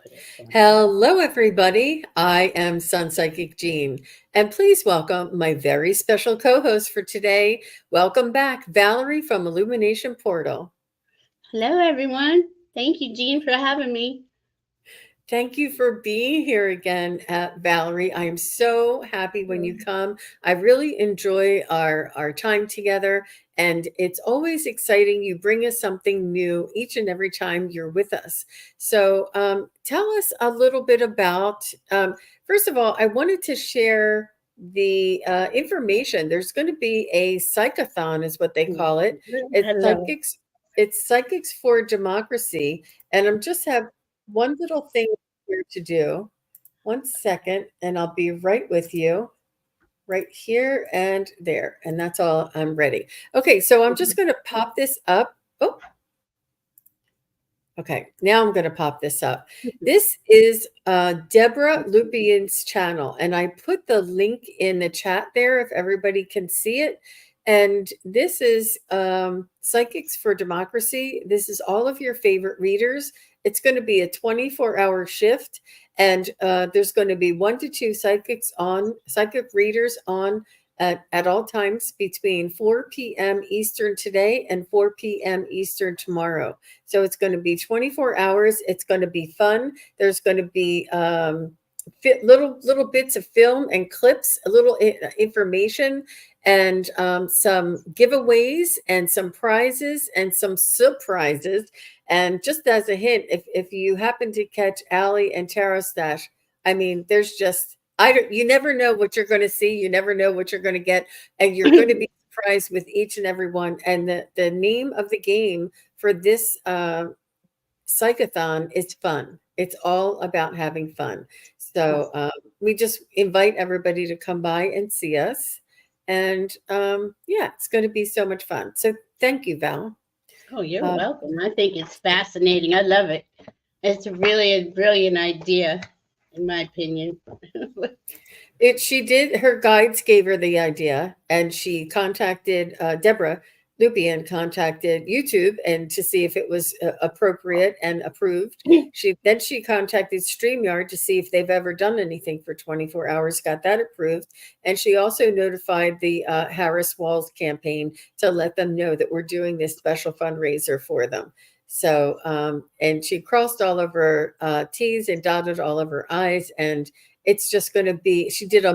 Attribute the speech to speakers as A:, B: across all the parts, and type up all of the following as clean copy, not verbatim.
A: put it on.
B: Hello, everybody. I am Sun Psychic Jean, and please welcome my very special co host for today. Welcome back, Valerie from Illumination Portal.
A: Hello, everyone. Thank you, Jean, for having me.
B: Thank you for being here again, Valerie. I am so happy when you come. I really enjoy our time together, and it's always exciting. You bring us something new each and every time you're with us. So, tell us a little bit about. First of all, I wanted to share the information. There's going to be a psychathon, is what they call it. It's
A: Hello.
B: psychics. It's Psychics for Democracy, and I'm just have one little thing here to do. One second, and I'll be right with you, right here and there. And that's all. I'm ready. Okay, so I'm just going to pop this up. Oh, okay, now I'm going to pop this up. This is Deborah Lupien's channel, and I put the link in the chat there if everybody can see it. And this is Psychics for Democracy. This is all of your favorite readers. It's going to be a 24-hour shift, and there's going to be 1 to 2 psychic readers on at all times between 4 p.m. Eastern today and 4 p.m. Eastern tomorrow. So it's going to be 24 hours. It's going to be fun. There's going to be little bits of film and clips, a little information, and some giveaways and some prizes and some surprises. And just as a hint, if you happen to catch Allie and Tara Stash, I mean, there's just you never know what you're going to see. You never know what you're going to get, and you're going to be surprised with each and every one. And the name of the game for this psychathon is fun. It's all about having fun. So we just invite everybody to come by and see us. And yeah, it's going to be so much fun. So thank you, Val.
A: Oh, you're
B: Uh,
A: welcome. I think it's fascinating. I love it. It's really a brilliant idea, in my opinion.
B: she did. Her guides gave her the idea, and she contacted Deborah Lupien contacted YouTube and to see if it was appropriate and approved. She contacted StreamYard to see if they've ever done anything for 24 hours, got that approved, and she also notified the Harris Walls campaign to let them know that we're doing this special fundraiser for them. So, and she crossed all of her T's and dotted all of her I's, and it's just going to be. She did a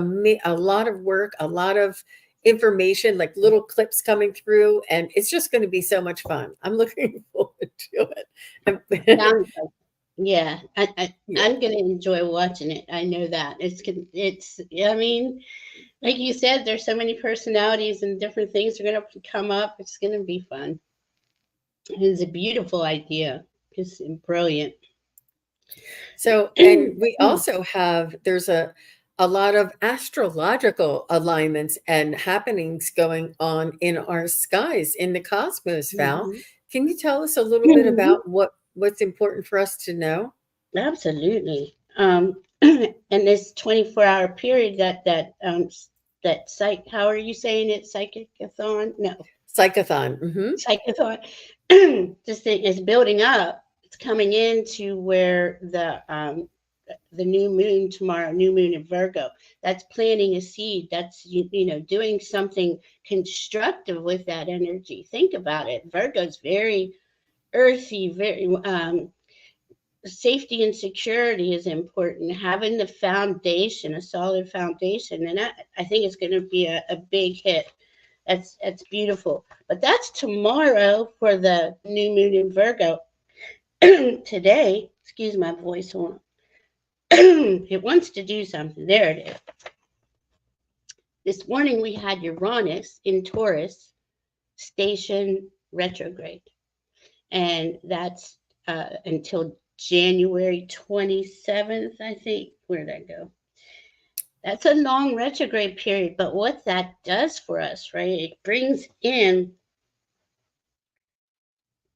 B: lot of work, a lot of information, like little clips coming through, and it's just going to be so much fun. I'm looking forward to it.
A: Sounds like, yeah,
B: Yeah.
A: I'm going to enjoy watching it. I know that. I mean, like you said, there's so many personalities and different things are going to come up. It's going to be fun. It's a beautiful idea. It's brilliant.
B: So, and we also have there's a lot of astrological alignments and happenings going on in our skies in the cosmos, Val.
A: Mhm.
B: Can you tell us a little bit about what's important for us to know?
A: Absolutely. And this 24-hour period that psych, how are you saying it? Psychic-a-thon? No,
B: Psychathon. Hmm.
A: psychathon. This thing is building up. It's coming into where the new moon tomorrow, new moon in Virgo. That's planting a seed. That's doing something constructive with that energy. Think about it. Virgo's very earthy, very safety and security is important. Having the foundation, a solid foundation, and I think it's going to be a big hit. That's beautiful. But that's tomorrow for the new moon in Virgo. Today, excuse my voice, hold on. It wants to do something. There it is. This morning we had Uranus in Taurus station retrograde, and that's until January 27th, I think. Where did I go? That's a long retrograde period, but what that does for us, right? It brings in,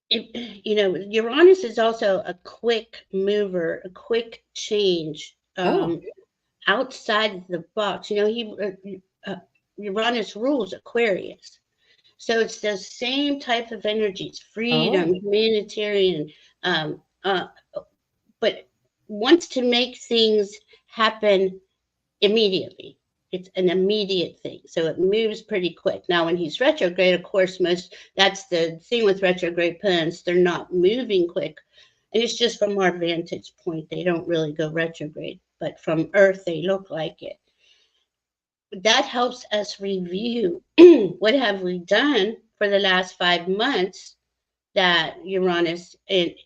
A: Uranus is also a quick mover, a quick change,
B: Oh,
A: outside the box. Uranus rules Aquarius. So it's the same type of energies, freedom,
B: oh,
A: humanitarian, um, uh, but wants to make things happen immediately. It's an immediate thing. So it moves pretty quick. Now, when he's retrograde, of course, that's the thing with retrograde planets, they're not moving quick. And it's just from our vantage point, they don't really go retrograde, but from Earth, they look like it. That helps us review what have we done for the last 5 months that Uranus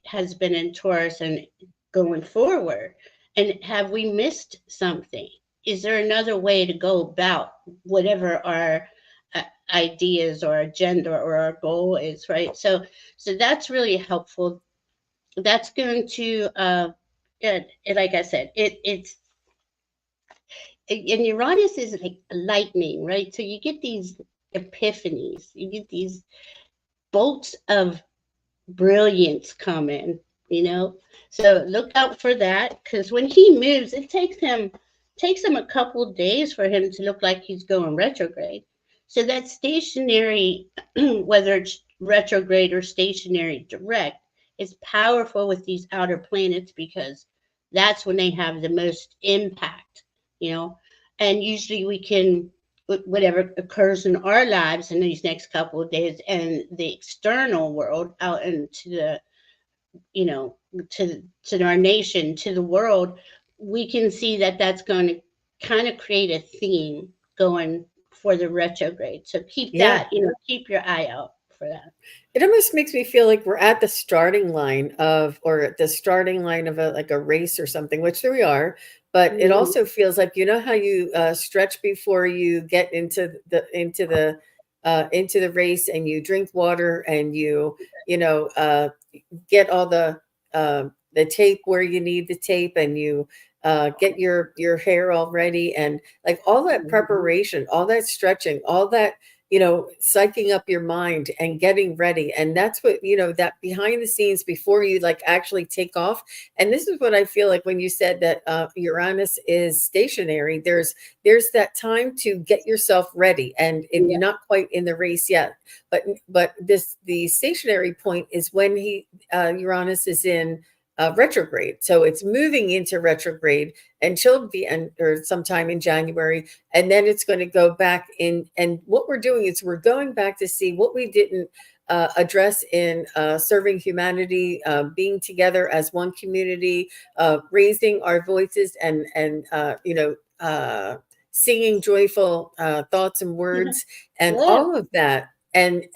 A: has been in Taurus and going forward. And have we missed something? Is there another way to go about whatever our ideas or agenda or our goal is, right? So that's really helpful. That's going to, like I said, it's and Uranus is like lightning, right? So you get these epiphanies, you get these bolts of brilliance coming, you know. So look out for that, because when he moves, it takes him a couple days for him to look like he's going retrograde. So that stationary, whether it's retrograde or stationary direct, is powerful with these outer planets because that's when they have the most impact, you know. And usually we can, whatever occurs in our lives in these next couple of days and the external world out into the, you know, to our nation, to the world, we can see that that's going to kind of create a theme going for the retrograde. So keep
B: Yeah.
A: that, keep your eye out for that.
B: It almost makes me feel like we're at the starting line of, or at the starting line of a like a race or something, which we are. But it
A: Mhm.
B: also feels like, you know how you stretch before you get into the race, and you drink water, and you know get all the tape where you need the tape, and you get your hair all ready, and like all that preparation, all that stretching, all that psyching up your mind and getting ready. And that's what, that behind the scenes before you like actually take off. And this is what I feel like when you said that Uranus is stationary, there's that time to get yourself ready, and you're
A: Yeah.
B: not quite in the race yet. But the stationary point is when Uranus is in retrograde. So it's moving into retrograde until the end, or sometime in January, and then it's going to go back in. And what we're doing is we're going back to see what we didn't address in serving humanity, being together as one community, raising our voices, and singing joyful thoughts and words, and
A: Good.
B: all of that. And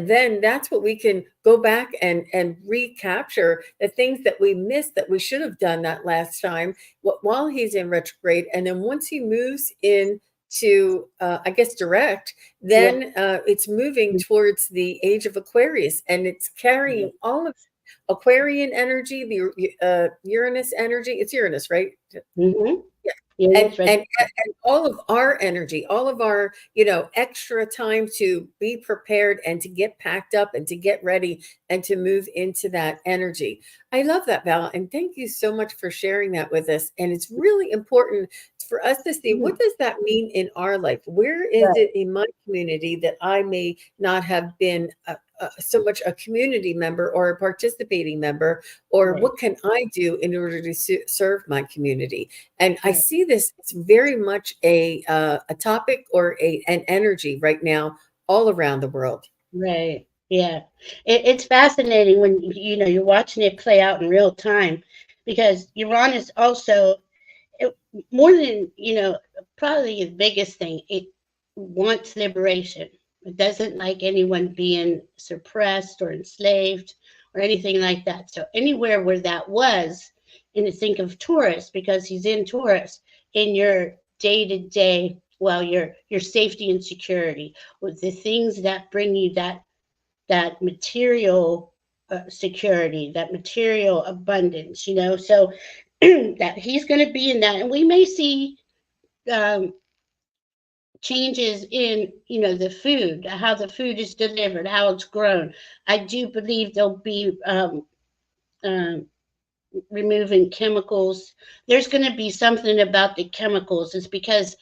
B: then that's what we can go back and recapture, the things that we missed that we should have done that last time while he's in retrograde. And then once he moves in to I guess direct,
A: Yeah.
B: then it's moving towards the age of Aquarius, and it's carrying all of Aquarian energy, the Uranus energy. It's Uranus, right?
A: Mm-hmm.
B: Yeah.
A: Yeah,
B: And,
A: that's right.
B: and and all of our energy, all of our, extra time to be prepared and to get packed up and to get ready and to move into that energy. I love that, Val, and thank you so much for sharing that with us. And it's really important for us to see,
A: Mhm.
B: what does that mean in our life? Where is
A: Right.
B: it in my community that I may not have been so much a community member or a participating member, or
A: Right.
B: what can I do in order to serve my community? And I
A: Right.
B: see this, it's very much a topic, or an energy right now all around the world.
A: Right. Yeah. It's fascinating when you're watching it play out in real time, because Uranus also, it, more than probably the biggest thing, it wants liberation. It doesn't like anyone being suppressed or enslaved or anything like that. So anywhere where that was, and to think of Taurus, because he's in Taurus, in your day to day, well, your safety and security, with the things that bring you that material security, that material abundance, so that he's going to be in that. And we may see um, changes in, the food, how the food is delivered, how it's grown. I do believe there'll be um, removing chemicals. There's going to be something about the chemicals. It's because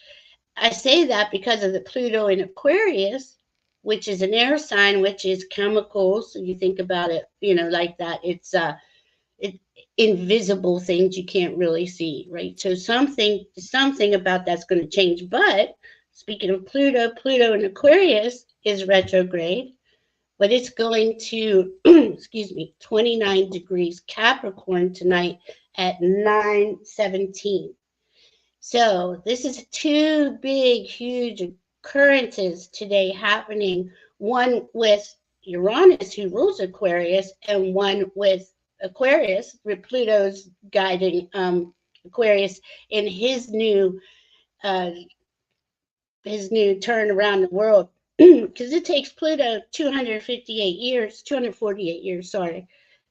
A: I say that because of the Pluto in Aquarius, which is an air sign, which is chemicals. You think about it, like that. It invisible things you can't really see, right? So something about that's going to change. But speaking of Pluto, Pluto in Aquarius is retrograde, but it's going to excuse me, 29 degrees Capricorn tonight at 9:17. So this is two big, huge occurrences today happening. One with Uranus, who rules Aquarius, and one with Aquarius, with Pluto's guiding Aquarius in uh, his new turn around the world. Because it takes Pluto 248 years, sorry,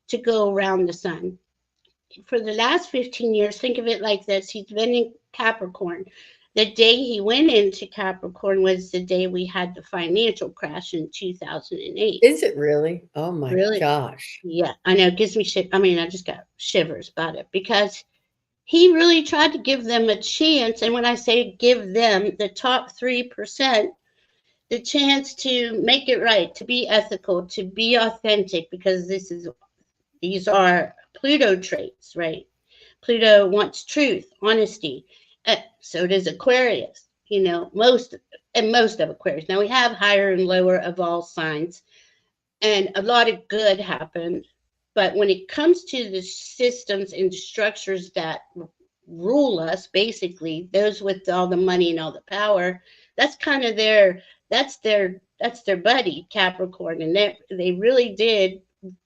A: to go around the sun. For the last 15 years, think of it like this. He's been in Capricorn. The day he went into Capricorn was the day we had the financial crash in 2008.
B: Is it really? Oh my
A: Really?
B: gosh.
A: Yeah, I know. It gives me shit. I mean, I just got shivers about it because he really tried to give them a chance. And when I say give them, the top 3%, the chance to make it right, to be ethical, to be authentic, because these are Pluto traits, right? Pluto wants truth, honesty. So does Aquarius. Most of Aquarius. Now we have higher and lower of all signs, and a lot of good happened. But when it comes to the systems and structures that rule us, basically those with all the money and all the power, that's kind of their buddy Capricorn, and they really did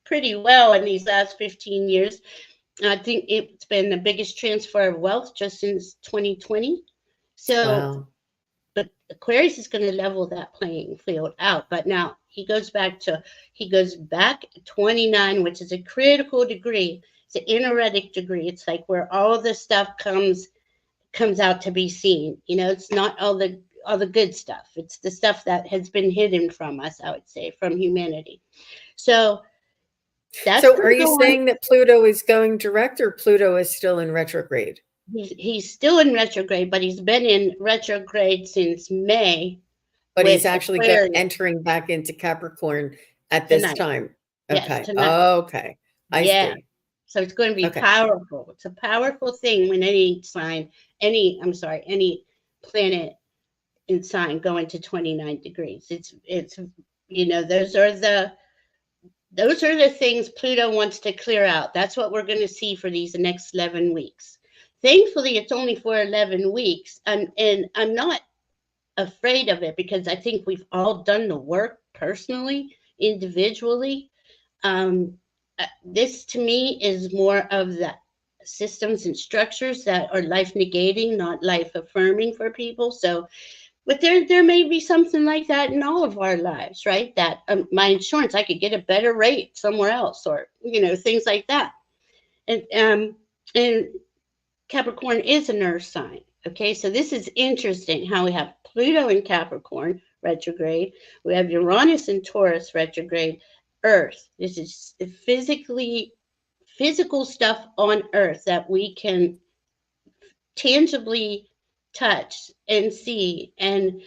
A: pretty well in these last 15 years. I think it's been the biggest transfer of wealth just since 2020. So,
B: Wow.
A: but Aquarius is going to level that playing field out. But now he goes back 29, which is a critical degree. It's an energetic degree. It's like where all of the stuff comes out to be seen. It's not all the good stuff. It's the stuff that has been hidden from us, I would say, from humanity. So that's
B: So
A: going
B: are
A: to
B: you
A: go on.
B: saying that Pluto is going direct or Pluto is still in retrograde?
A: He's still in retrograde, but he's been in retrograde since May
B: But he's
A: with
B: actually
A: Aquarius
B: entering back into Capricorn at this
A: tonight.
B: time.
A: Yes,
B: Okay.
A: tonight.
B: Okay. I
A: Yeah.
B: see.
A: So it's going to be
B: Okay.
A: powerful. It's a powerful thing when any planet in sign going to 29 degrees. It's those are the things Pluto wants to clear out. That's what we're going to see for these next 11 weeks. Thankfully, it's only for 11 weeks. And I'm not afraid of it because I think we've all done the work personally, individually. This to me is more of the systems and structures that are life negating, not life affirming for people. So, but there may be something like that in all of our lives, right? That my insurance, I could get a better rate somewhere else, or things like that. And Capricorn is an earth sign. Okay, so this is interesting how we have Pluto in Capricorn retrograde, we have Uranus in Taurus retrograde, Earth. This is physical stuff on Earth that we can tangibly touch and see and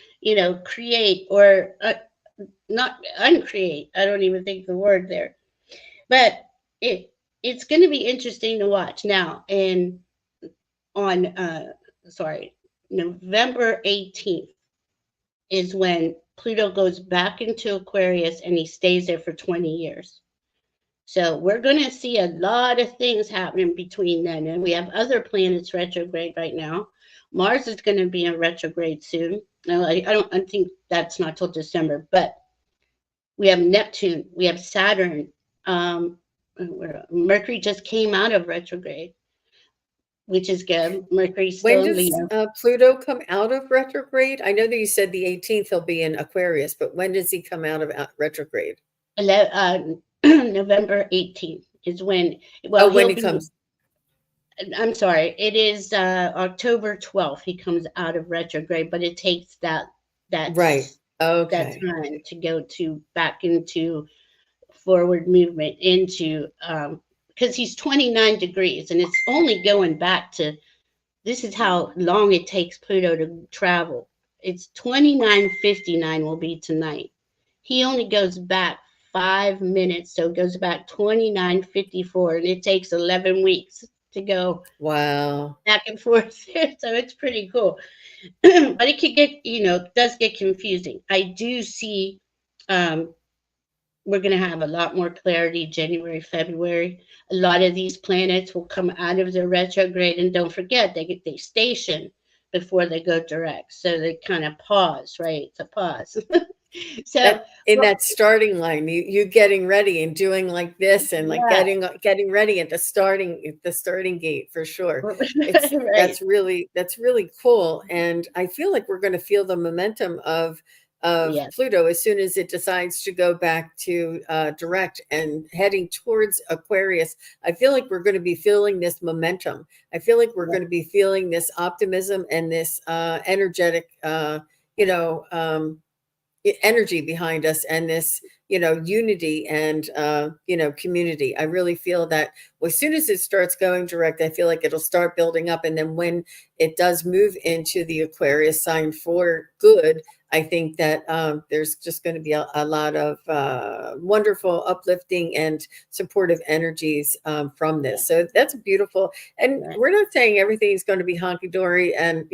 A: create or not uncreate. I don't even think the word there, but it's going to be interesting to watch now. And on November 18th is when Pluto goes back into Aquarius and he stays there for 20 years. So we're going to see a lot of things happening between then. And we have other planets retrograde right now. Mars is going to be in retrograde soon. No, I think that's not till December, but we have Neptune, we have Saturn. Mercury just came out of retrograde, which is good. Mercury's
B: When
A: still in
B: does
A: Leo.
B: Pluto come out of retrograde? I know that you said the 18th he'll be in Aquarius, but when does he come out of retrograde?
A: November 18th is when, well,
B: When
A: he'll
B: he
A: be,
B: comes.
A: I'm sorry, it is October 12th he comes out of retrograde, but it takes that
B: Right.
A: that
B: Okay.
A: time to go back into forward movement into because he's 29 degrees and it's only going back to, this is how long it takes Pluto to travel. It's 29:59 will be tonight. He only goes back 5 minutes. So it goes back 2954, and it takes 11 weeks to go
B: Wow.
A: back and forth. So it's pretty cool. But it could get, does get confusing. I do see um, we're going to have a lot more clarity January, February. A lot of these planets will come out of their retrograde, and don't forget they station before they go direct, so they kind of pause, right? It's a pause. So
B: That in
A: well,
B: that starting line, you getting ready and doing like this and like
A: yeah,
B: getting ready at the starting gate for sure. It's
A: right,
B: that's really cool. And I feel like we're going to feel the momentum of
A: yeah,
B: Pluto as soon as it decides to go back to direct and heading towards Aquarius. I feel like we're going to be feeling this momentum. I feel like we're
A: yeah,
B: going to be feeling this optimism and this energetic you know energy behind us, and this unity and community. I really feel that as soon as it starts going direct, I feel like it'll start building up, and then when it does move into the Aquarius sign for good, I think that there's just going to be a lot of wonderful uplifting and supportive energies from
A: yeah,
B: this. So that's beautiful. And
A: right.
B: we're not saying everything's going to be honky-dory and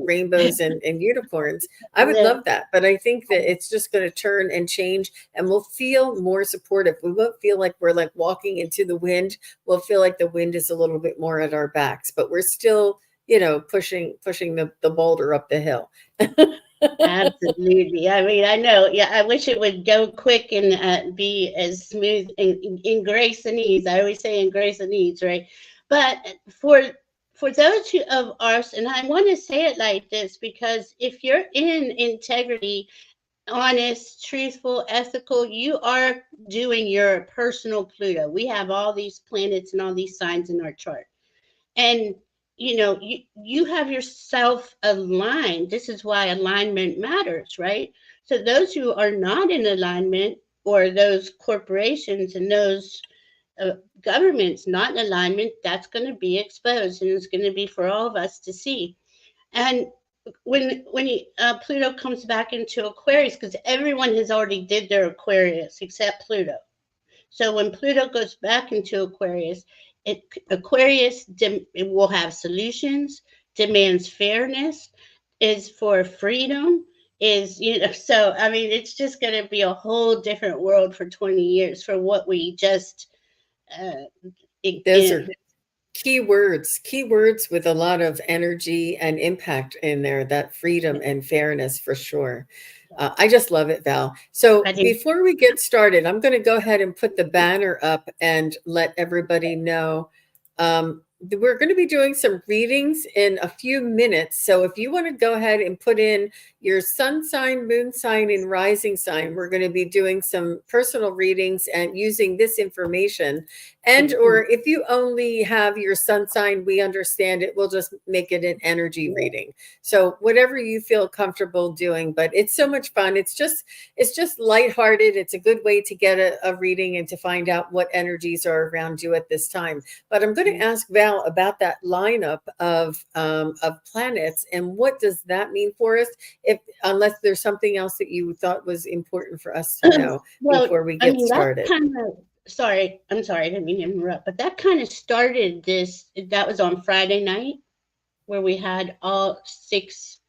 B: rainbows and unicorns. I would
A: Yeah,
B: love that. But I think that it's just going to turn and change, and we'll feel more supportive. We won't feel like we're like walking into the wind. We'll feel like the wind is a little bit more at our backs, but we're still, pushing the boulder up the hill.
A: absolutely. I mean, I know. Yeah, I wish it would go quick and be as smooth in grace and ease. I always say in grace and ease, right? But for those who of ours, and I want to say it like this because if you're in integrity, honest, truthful, ethical, you are doing your personal Pluto. We have all these planets and all these signs in our chart, and you have yourself aligned. This is why alignment matters, right? So those who are not in alignment, or those corporations and those uh, governments not in alignment, that's going to be exposed, and it's going to be for all of us to see. And when Pluto comes back into Aquarius, because everyone has already did their Aquarius except Pluto. So when Pluto goes back into Aquarius, it will have solutions, demands fairness, is for freedom, is so I mean it's just going to be a whole different world for 20 years for what we just uh,
B: Those
A: in,
B: are keywords with a lot of energy and impact in there, that freedom and fairness for sure. I just love it, Val. So
A: I think
B: before we get started, I'm going to go ahead and put the banner up and let everybody know we're going to be doing some readings in a few minutes. So if you want to go ahead and put in your sun sign, moon sign, and rising sign, we're going to be doing some personal readings and using this information. And or if you only have your sun sign, we understand it. We'll just make it an energy reading. So whatever you feel comfortable doing, but it's so much fun. It's just lighthearted. It's a good way to get a reading and to find out what energies are around you at this time. But I'm going to ask Val about that lineup of planets, and what does that mean for us? If unless there's something else that you thought was important for us to know
A: well,
B: before we
A: I
B: get
A: mean that
B: started.
A: kind of sorry, I'm sorry, I didn't mean to interrupt, but that kind of started this. That was on Friday night where we had all six.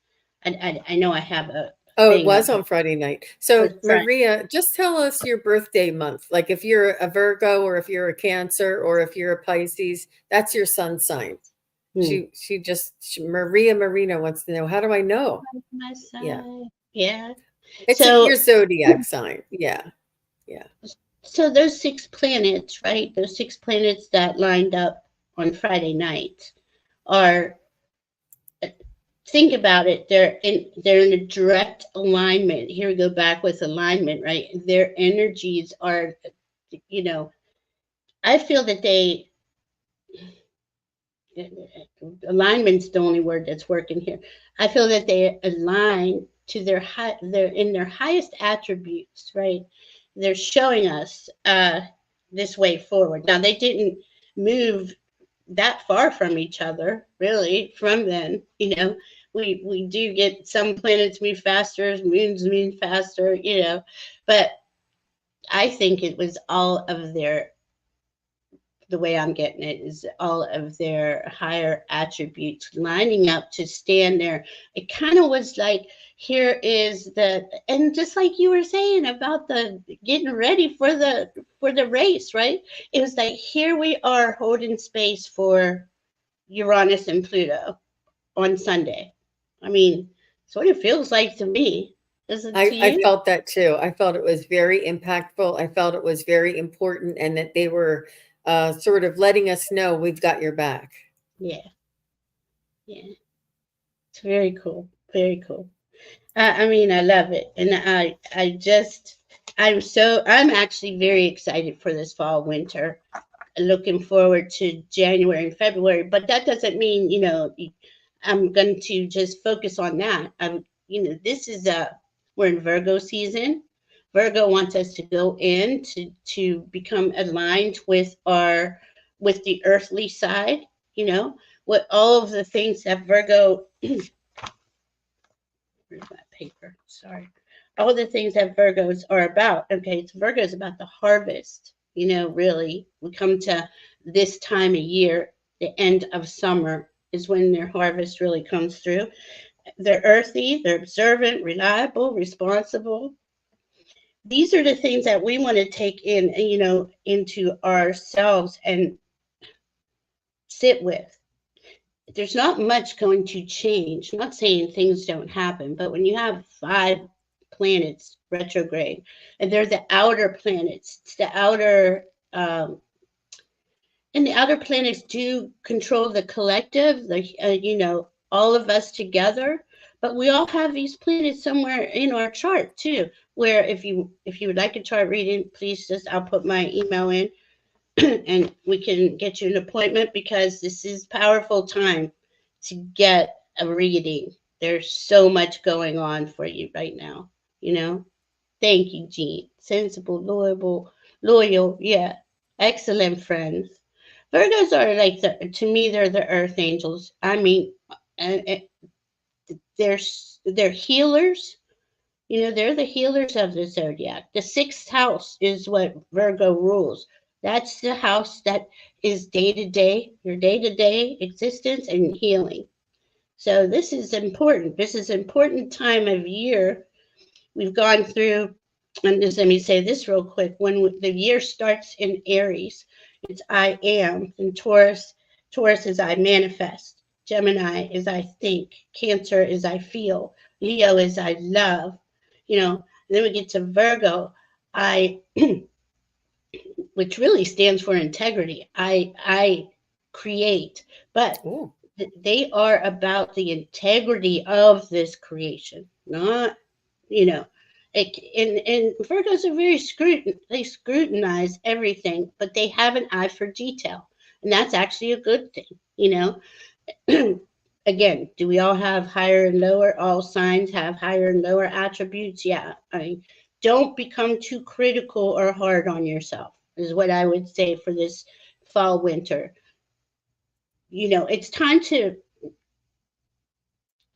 A: I know I have a
B: Oh, it
A: thing up.
B: was on Friday night.
A: Was
B: So,
A: Friday.
B: Maria, just tell us your birthday month. Like if you're a Virgo or if you're a Cancer or if you're a Pisces, that's your sun sign.
A: Hmm.
B: Maria Marina wants to know, how do I know?
A: My
B: Yeah.
A: side. Yeah.
B: It's
A: So
B: your zodiac sign. Yeah. Yeah.
A: so those six planets, right? Those six planets that lined up on Friday night are, think about it, they're in a direct alignment. Here we go back with alignment, right? Their energies are, you know, I feel that they alignment's the only word that's working here. I feel that they align to they're in their highest attributes, right? They're showing us this way forward. Now they didn't move that far from each other, really, from then. We do get some planets move faster, moons move faster, but I think it was all of their, the way I'm getting it is all of their higher attributes lining up to stand there. It kind of was like, here is the, and just like you were saying about the getting ready for the race, right? It was like, here we are holding space for Uranus and Pluto on Sunday. I mean, it's what it feels like to me. Is it to
B: I
A: you?
B: felt that too. I felt it was very impactful. I felt it was very important, and that they were sort of letting us know we've got your back.
A: Yeah, yeah. It's very cool. Very cool. I mean, I love it, and I just, I'm actually very excited for this fall winter. Looking forward to January and February, but that doesn't mean, I'm going to just focus on that. This is we're in Virgo season. Virgo wants us to go in to become aligned with with the earthly side. You know, with all of the things that Virgo, where's my paper? Sorry. All the things that Virgos are about. Okay, so Virgo is about the harvest. Really, we come to this time of year, the end of summer is when their harvest really comes through. They're earthy, they're observant, reliable, responsible. These are the things that we want to take in, into ourselves and sit with. There's not much going to change. I'm not saying things don't happen, but when you have 5 planets retrograde, and they're the outer planets, it's the outer, and the outer planets do control the collective, all of us together. But we all have these planets somewhere in our chart too. Where if you would like a chart reading, please just I'll put my email in, and we can get you an appointment because this is powerful time to get a reading. There's so much going on for you right now, you know. Thank you, Jean. Sensible, loyal, yeah. Excellent friends. Virgos are like to me, they're the earth angels. I mean, and they're they're healers. They're the healers of the zodiac. The sixth house is what Virgo rules. That's the house that is day to day, your day to day existence and healing. So this is important. This is an important time of year. We've gone through, and just let me say this real quick. When the year starts in Aries, it's I am, and Taurus is I manifest. Gemini is I think. Cancer is I feel. Leo is I love. Then we get to Virgo, I, which really stands for integrity. I create, but
B: Oh,
A: they are about the integrity of this creation, not, you know, and Virgos are very they scrutinize everything, but they have an eye for detail, and that's actually a good thing, Again, do we all have higher and lower? All signs have higher and lower attributes. Yeah. I mean, don't become too critical or hard on yourself, is what I would say for this fall, winter. It's time to,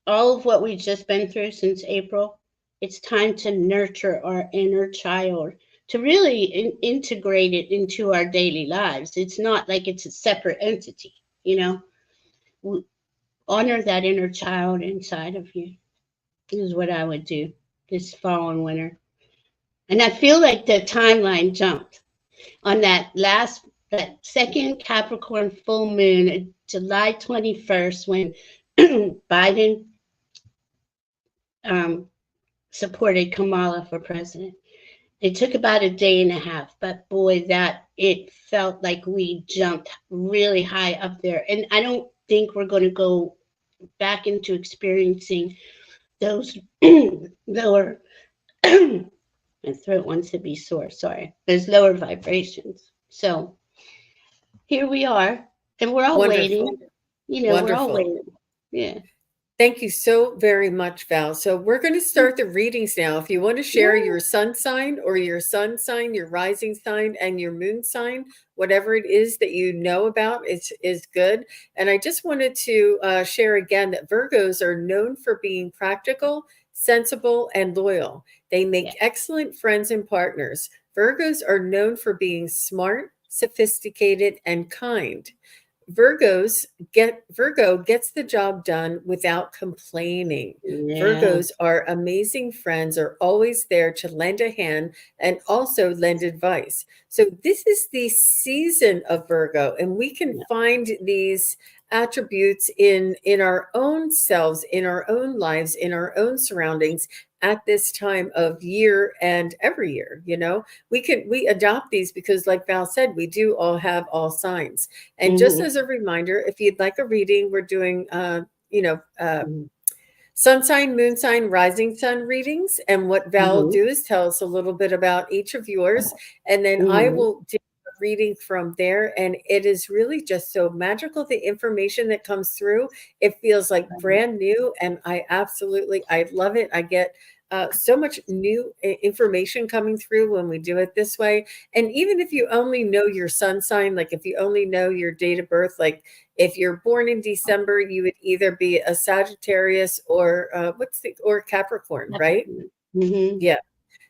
A: all of what we've just been through since April, it's time to nurture our inner child, to really integrate it into our daily lives. It's not like it's a separate entity, you know? Honor that inner child inside of you is what I would do this fall and winter. And I feel like the timeline jumped on that second Capricorn full moon, July 21st, when Biden um, supported Kamala for president. It took about a day and a half, but boy, that it felt like we jumped really high up there. And I don't think we're going to go back into experiencing those lower, my throat wants to be sore, sorry, those lower vibrations. So here we are, and we're all
B: wonderful.
A: waiting. We're all
B: Wonderful.
A: waiting. Yeah.
B: Thank you so very much, Val. So we're going to start the readings now. If you want to share
A: Yeah.
B: your sun sign or your sun sign, your rising sign, and your moon sign, whatever it is that you know about is good. And I just wanted to share again that Virgos are known for being practical, sensible, and loyal. They
A: Yeah.
B: make excellent friends and partners. Virgos are known for being smart, sophisticated, and kind. Virgo gets the job done without complaining.
A: Yeah.
B: Virgos are amazing friends, are always there to lend a hand and also lend advice. So this is the season of Virgo, and we can
A: Yeah.
B: find these attributes in our own selves, in our own lives, in our own surroundings at this time of year and every year. We adopt these because, like Val said, we do all have all signs. And just
A: Mm-hmm.
B: as a reminder, if you'd like a reading, we're doing,
A: Mm-hmm.
B: sun sign, moon sign, rising sun readings. And what Val will
A: Mm-hmm.
B: do is tell us a little bit about each of yours. And then I
A: Mm-hmm.
B: will do a reading from there. And it is really just so magical. The information that comes through, it feels like brand new. And I love it. I get so much new information coming through when we do it this way. And even if you only know your sun sign, like if you only know your date of birth, like if you're born in December, you would either be a Sagittarius or or Capricorn, right?
A: Mm-hmm.
B: Yeah.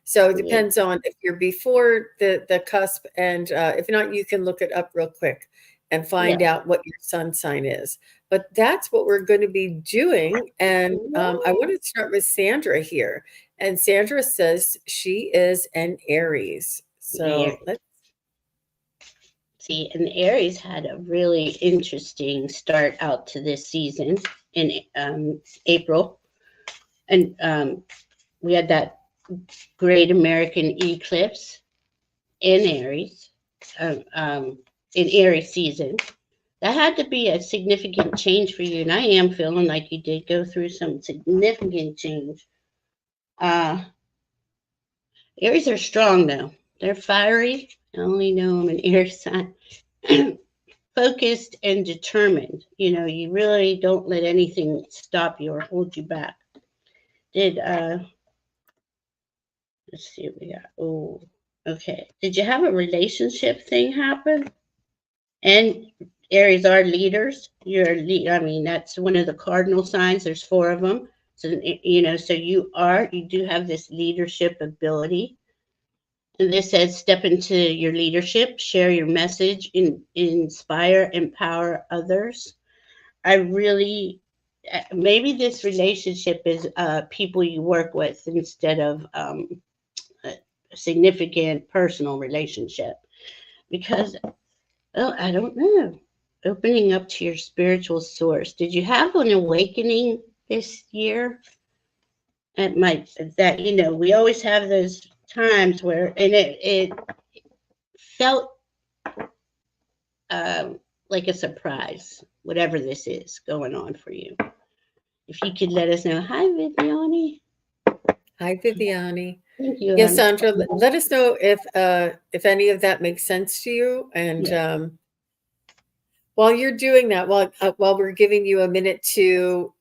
B: So it
A: Yeah.
B: depends on if you're before the cusp, and if not, you can look it up real quick and find
A: Yeah.
B: out what your sun sign is. But that's what we're going to be doing. And I want to start with Sandra here. And Sandra says she is an Aries.
A: Yeah.
B: So let's.
A: See, and Aries had a really interesting start out to this season in April, and we had that great American eclipse in Aries, um, um, in Aries season. That had to be a significant change for you, and I am feeling like you did go through some significant change. Uh, Aries are strong though; they're fiery. I only know them in Aries sign. Focused and determined. You really don't let anything stop you or hold you back. Did let's see what we got. Oh, okay. Did you have a relationship thing happen? And Aries are leaders. You're a lead. I mean, that's one of the cardinal signs. There's four of them. So so you do have this leadership ability. And this says step into your leadership, share your message, inspire, empower others. I really maybe this relationship is people you work with instead of a significant personal relationship because I don't know. Opening up to your spiritual source. Did you have an awakening this year? It might that we always have those times where and it felt like a surprise, whatever this is going on for you. If you could let us know. Hi, Viviani.
B: Hi, Viviani.
A: Thank you,
B: Yes,
A: hon.
B: Sandra, let us know if any of that makes sense to you. And
A: Yeah.
B: while you're doing that, while we're giving you a minute to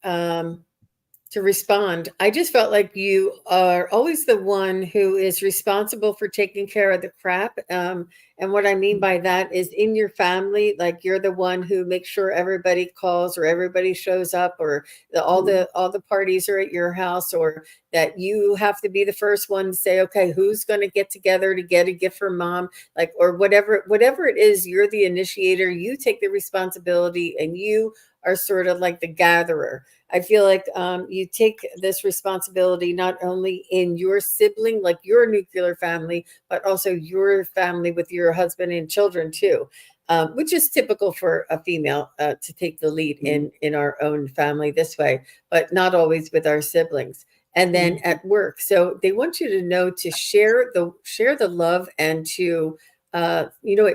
B: respond, I just felt like you are always the one who is responsible for taking care of the crap. And what I mean by that is in your family, like you're the one who makes sure everybody calls or everybody shows up, or all the parties are at your house, or that you have to be the first one to say, okay, who's going to get together to get a gift for mom, like, or whatever it is, you're the initiator, you take the responsibility, and you are sort of like the gatherer. I feel like you take this responsibility not only in your sibling, like your nuclear family, but also your family with your husband and children too, which is typical for a female to take the lead in our own family this way, but not always with our siblings. And then at work, so they want you to know to share the love and to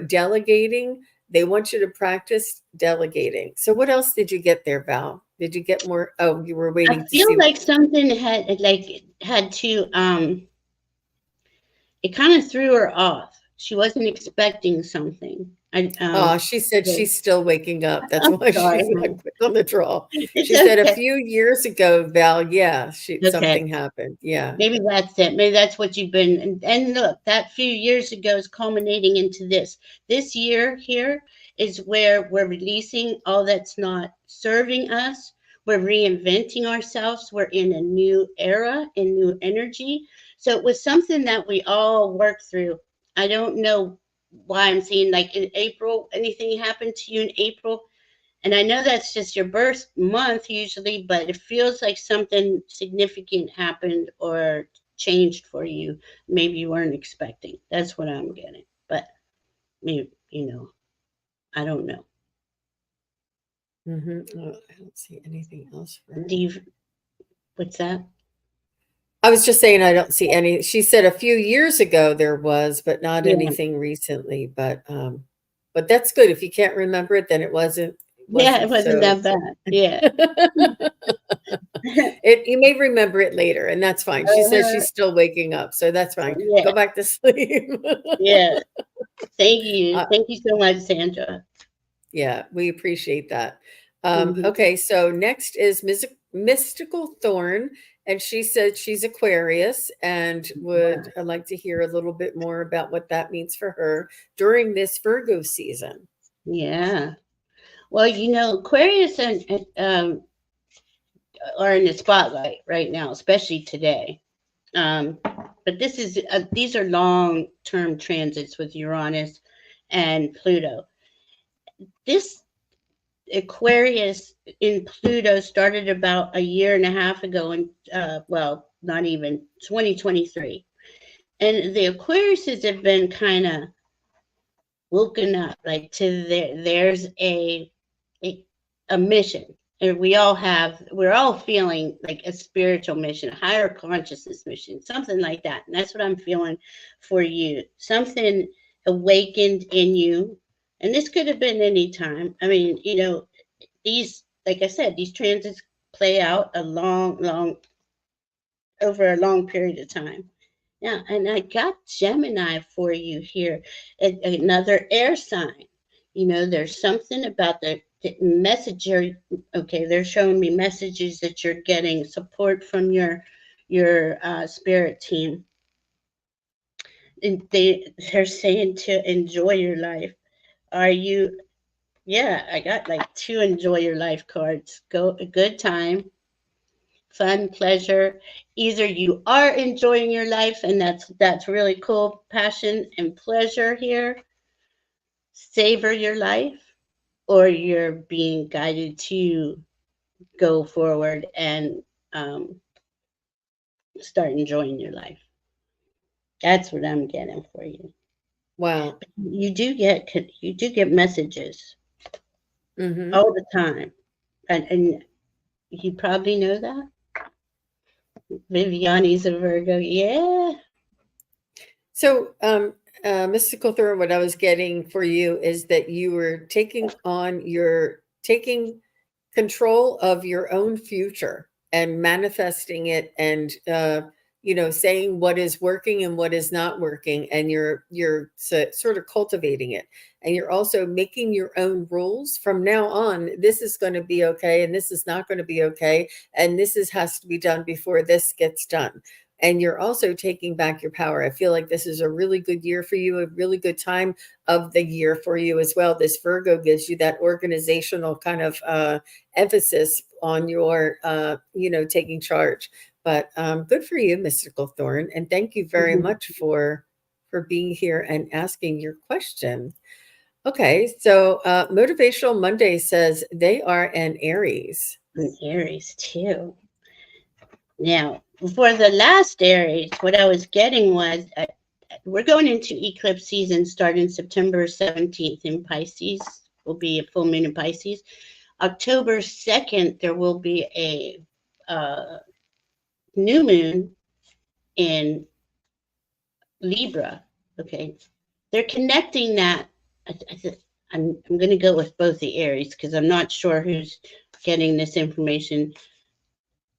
B: delegating. They want you to practice delegating. So what else did you get there, Val? Did you get more? Oh, you were
A: I
B: waiting to
A: feel
B: see.
A: like something had to it kind of threw her off. She wasn't expecting something. I
B: Oh, she said
A: yeah.
B: she's still waking up. That's
A: I'm
B: why
A: sorry,
B: she's not
A: hon.
B: quick on the draw.
A: It's
B: She said a
A: okay.
B: few years ago, Val, yeah,
A: Okay.
B: something happened. Yeah.
A: Maybe that's it. Maybe that's what you've been. And look, that few years ago is culminating into this. This year here is where we're releasing all that's not serving us. We're reinventing ourselves. We're in a new era, in new energy. So it was something that we all worked through I don't know why I'm seeing like in April, anything happened to you in April? And I know that's just your birth month usually, but it feels like something significant happened or changed for you. Maybe you weren't expecting. That's what I'm getting. But maybe, I don't know.
B: I don't see anything else for
A: Do
B: her.
A: you, what's that?
B: I was just saying I don't see any. She said a few years ago there was, but not
A: Yeah.
B: anything recently. But that's good. If you can't remember it, then it
A: Yeah, it
B: wasn't
A: wasn't
B: so.
A: that bad. Yeah.
B: You may remember it later, and that's fine. She says
A: Uh-huh.
B: she's still waking up, so that's fine.
A: Yeah.
B: Go back to sleep.
A: Yeah. Thank you.
B: uh,
A: Thank you so much, Sandra.
B: yeah, we appreciate that.
A: Hmm.
B: Okay, so next is Mystical Thorn, and she said she's Aquarius and would like to hear a little bit more about what that means for her during this Virgo season.
A: Yeah. Well, Aquarius are in the spotlight right now, especially today. Um, but these are long term transits with Uranus and Pluto. This Aquarius in Pluto started about a year and a half ago, and well, not even 2023. And the Aquariuses have been kind of woken up, like to there's a, a mission. And we're all feeling like a spiritual mission, a higher consciousness mission, something like that. And that's what I'm feeling for you. Something awakened in you. And this could have been any time. I mean, these, like I said, these transits play out over a long period of time. Yeah, and I got Gemini for you here, another air sign. There's something about the messenger. Okay, they're showing me messages that you're getting support from your spirit team, and they're saying to enjoy your life. Are you? Yeah, I got like two enjoy your life cards. Go a good time, fun, pleasure. Either you are enjoying your life, and that's really cool, passion and pleasure here, savor your life, or you're being guided to go forward and start enjoying your life. That's what I'm getting for you.
B: Wow.
A: You do get messages
B: Hmm.
A: all the time, and you probably know that. Viviani's a Virgo. Yeah.
B: So, Mystical Thorn, what I was getting for you is that you were taking control of your own future and manifesting it, and saying what is working and what is not working, and sort of cultivating it, and you're also making your own rules from now on. This is going to be okay, and this is not going to be okay, and has to be done before this gets done. And you're also taking back your power. I feel like this is a really good year for you, a really good time of the year for you as well. This Virgo gives you that organizational kind of emphasis on your taking charge. But good for you, Mystical Thorn, and thank you very
A: Mhm.
B: much for being here and asking your question. Okay, so Motivational Monday says they are an Aries.
A: And Aries too. Now, for the last Aries, what I was getting was we're going into eclipse season starting September 17th in Pisces. Will be a full moon in Pisces. October 2nd, there will be a new moon in Libra. Okay. They're connecting that. I'm going to go with both the Aries because I'm not sure who's getting this information.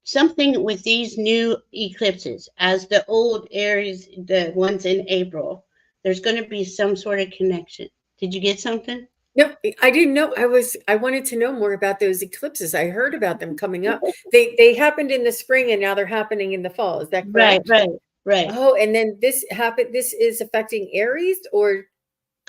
A: Something with these new eclipses, as the old Aries, the ones in April, there's going to be some sort of connection. Did you get something?
B: No, I didn't know. I wanted to know more about those eclipses. I heard about them coming up. They happened in the spring and now they're happening in the fall. Is that
A: Right,
B: correct?
A: right, right.
B: Oh, and then this is affecting Aries
A: Well,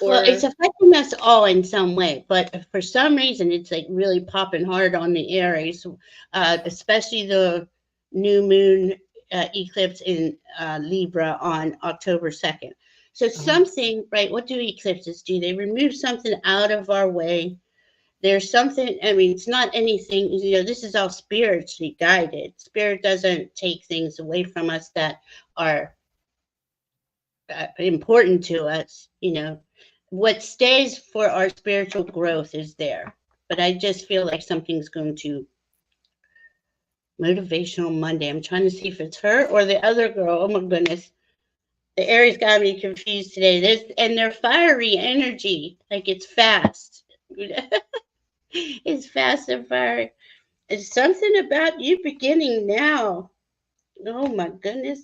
A: it's
B: or
A: affecting us all in some way, but for some reason, it's like really popping hard on the Aries, especially the new moon eclipse in Libra on October 2nd. So something, right? What do eclipses do? They remove something out of our way. There's something, I mean, it's not anything, this is all spiritually guided. Spirit doesn't take things away from us that are important to us. What stays for our spiritual growth is there. But I just feel like something's going to Motivational Monday. I'm trying to see if it's her or the other girl. Oh my goodness. The Aries got me confused today. And they're fiery energy. Like it's fast. It's fast and fiery. It's something about you beginning now. Oh my goodness.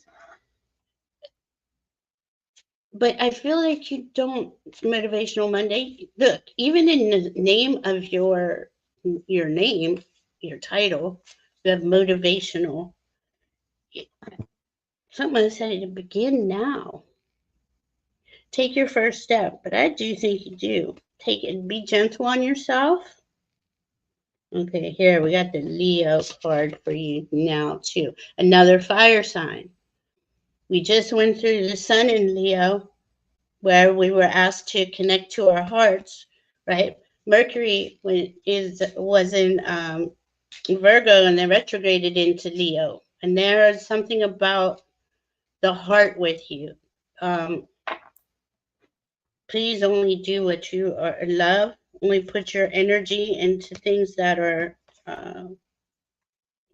A: But I feel like you don't Motivational Monday. Look, even in the name of your name, your title, you have motivational. Someone said to begin now. Take your first step, but I do think you do. Take it. Be gentle on yourself. Okay, here we got the Leo card for you now too. Another fire sign. We just went through the sun in Leo, where we were asked to connect to our hearts, right? Mercury was in Virgo and then retrograded into Leo. And there is something about the heart with you. Please only do what you love. Only put your energy into things that are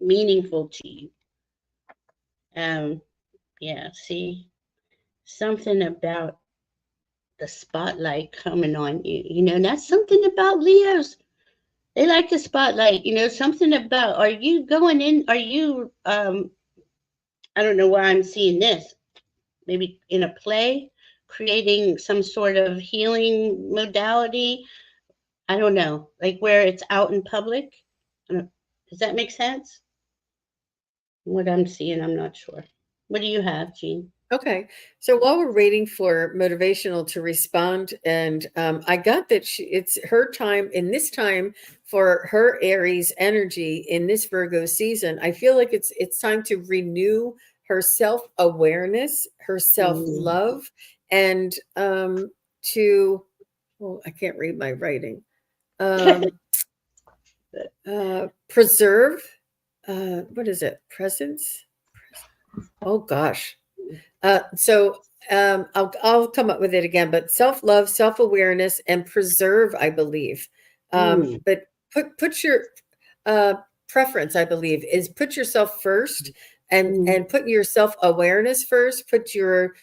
A: meaningful to you. Yeah, see, something about the spotlight coming on you. That's something about Leos. They like the spotlight. Something about, are you going in? Are you, I don't know why I'm seeing this. Maybe in a play, creating some sort of healing modality. I don't know, like where it's out in public. Does that make sense? What I'm seeing, I'm not sure. What do you have, Jean?
B: Okay. So while we're waiting for Motivational to respond, and I got that it's her time in this time for her Aries energy in this Virgo season. I feel like it's time to renew her self-awareness, her self-love, and to, oh, I can't read my writing. Preserve, what is it? Presence? Oh gosh. So I'll come up with it again, but self-love, self-awareness, and preserve, I believe. But put your preference, I believe, is put yourself first and put your self-awareness first, put your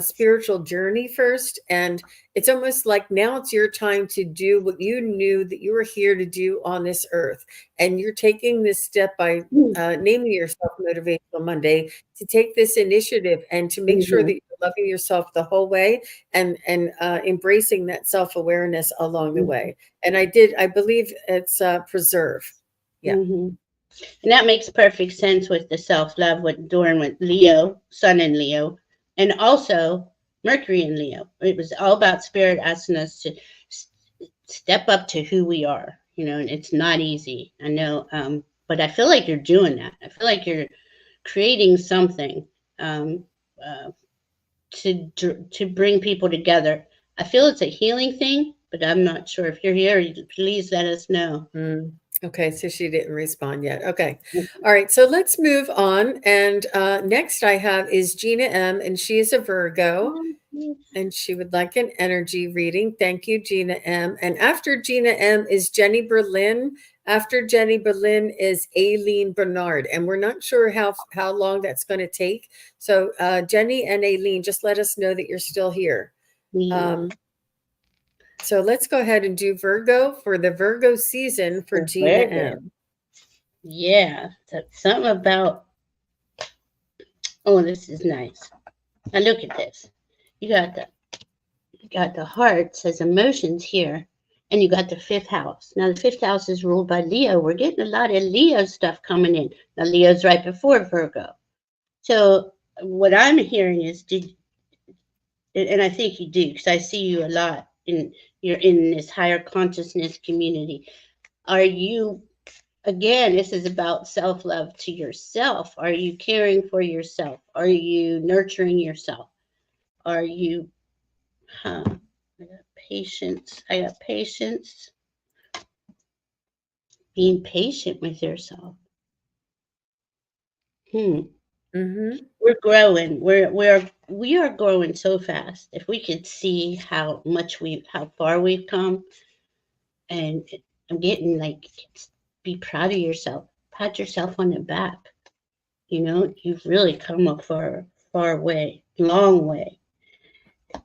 B: spiritual journey first. And it's almost like now it's your time to do what you knew that you were here to do on this earth. And you're taking this step by naming yourself Motivational Monday to take this initiative and to make sure that you're loving yourself the whole way and embracing that self-awareness along the way. And I believe it's preserve. Yeah.
A: And that makes perfect sense with the self-love, what doing with Leo, Sun in Leo, and also Mercury in Leo. It was all about spirit asking us to step up to who we are, and it's not easy. I know, but I feel like you're doing that. I feel like you're creating something to bring people together. I feel it's a healing thing, but I'm not sure. If you're here, please let us know.
B: Okay, so she didn't respond yet. Okay. All right, so let's move on. And next I have is Gina M, and she is a Virgo, and she would like an energy reading. Thank you, Gina M. And after Gina M is Jenny Berlin. After Jenny Berlin is Aileen Bernard, and we're not sure how long that's going to take. So Jenny and Aileen, just let us know that you're still here. So let's go ahead and do Virgo for the Virgo season for Gina M.
A: Yeah, something about, oh, this is nice. Now look at this. You got the hearts as emotions here, and you got the fifth house. Now the fifth house is ruled by Leo. We're getting a lot of Leo stuff coming in. Now Leo's right before Virgo. So what I'm hearing is, and I think you do, because I see you a lot you're in this higher consciousness community. Are you, again, this is about self-love to yourself. Are you caring for yourself? Are you nurturing yourself? Are you Huh. I got patience. I got patience. Being patient with yourself.
B: Mm-hmm.
A: We're growing. We are growing so fast. If we could see how far we've come, and I'm getting like, be proud of yourself. Pat yourself on the back. You've really come a far way, long way.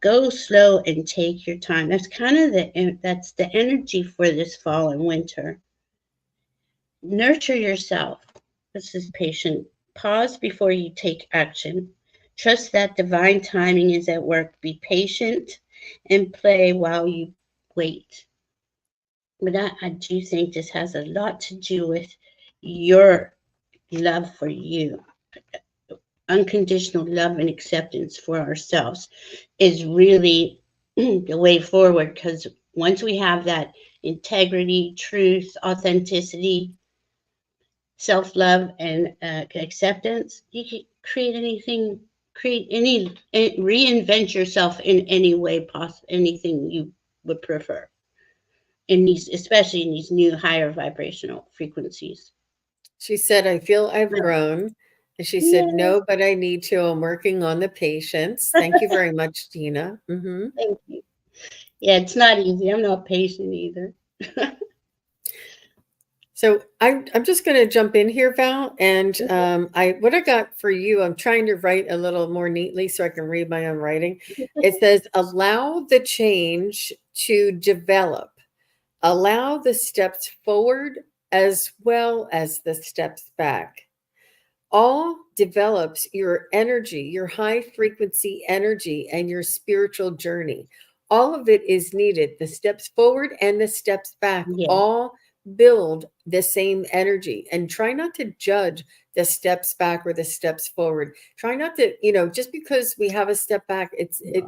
A: Go slow and take your time. That's the energy for this fall and winter. Nurture yourself. This is patient. Pause before you take action. Trust that divine timing is at work. Be patient and play while you wait. But I do think this has a lot to do with your love for you. Unconditional love and acceptance for ourselves is really the way forward, because once we have that integrity, truth, authenticity, self love, and acceptance, you can create anything, reinvent yourself in any way possible, anything you would prefer, especially in these new higher vibrational frequencies.
B: She said, I feel I've grown. And she said,
A: Yeah,
B: no, but I need to. I'm working on the patience. Thank you very much, Dina. Mm-hmm.
A: thank you. Yeah, it's not easy. I'm not patient either.
B: So I'm just going to jump in here, Val, and what I got for you. I'm trying to write a little more neatly so I can read my own writing. It says, allow the change to develop. Allow the steps forward as well as the steps back. All develops your energy, your high frequency energy, and your spiritual journey. All of it is needed. The steps forward and the steps back
A: Yeah,
B: all build the same energy. And try not to judge the steps back or the steps forward. Try not to, just because we have a step back,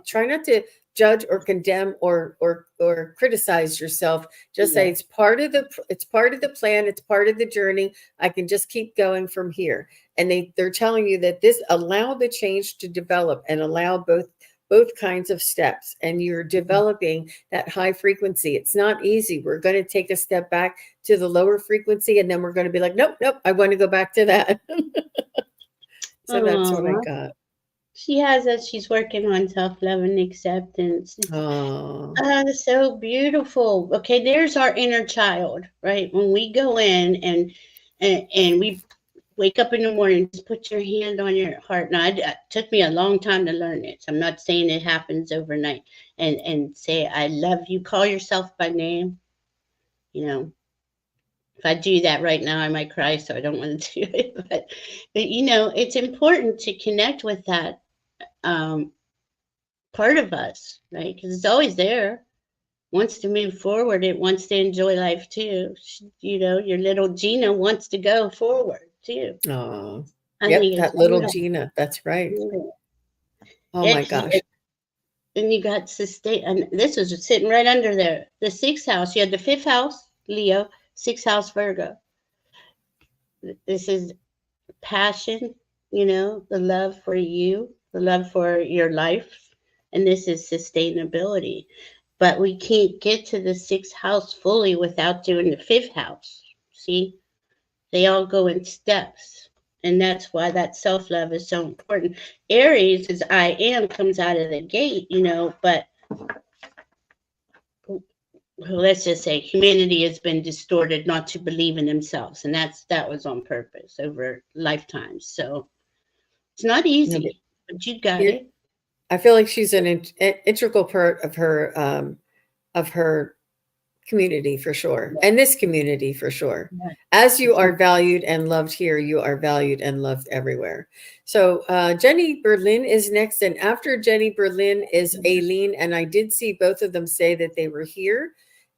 B: try not to judge or condemn or criticize yourself. Just say
A: yeah.
B: it's part of the plan, it's part of the journey. I can just keep going from here. And they're telling you that this allow the change to develop and allow both kinds of steps, and you're developing that high frequency. It's not easy. We're going to take a step back to the lower frequency, and then we're going to be like, nope, I want to go back to that. So that's what I
A: Aww.
B: got.
A: She has us. She's working on self-love and acceptance.
B: Oh,
A: So beautiful. Okay, there's our inner child, right? When we go in and we wake up in the morning, just put your hand on your heart. Now, it took me a long time to learn it. So I'm not saying it happens overnight. And say, I love you. Call yourself by name. You know, if I do that right now, I might cry. So I don't want to do it. But it's important to connect with that um, part of us, right? Because it's always there. Wants to move forward. It wants to enjoy life too. Your little Gina wants to go forward too.
B: oh,
A: I
B: yep,
A: think it's
B: that little
A: beautiful.
B: Gina. That's right. Oh my
A: It's
B: gosh.
A: and you got sustain, and this is sitting right under there. The sixth house. You had the fifth house, Leo, sixth house, Virgo. This is passion. The love for you, the love for your life, and this is sustainability. But we can't get to the sixth house fully without doing the fifth house. See, they all go in steps. And that's why that self love is so important. Aries is I am comes out of the gate, but let's just say humanity has been distorted not to believe in themselves. And that was on purpose over lifetimes. So it's not
B: No, but
A: easy, but you got
B: here,
A: it.
B: I feel like she's an integral part of her community for sure, and this community for sure. As you are valued and loved here, you are valued and loved everywhere. So Jenny Berlin is next, and after Jenny Berlin is Aileen, and I did see both of them say that they were here,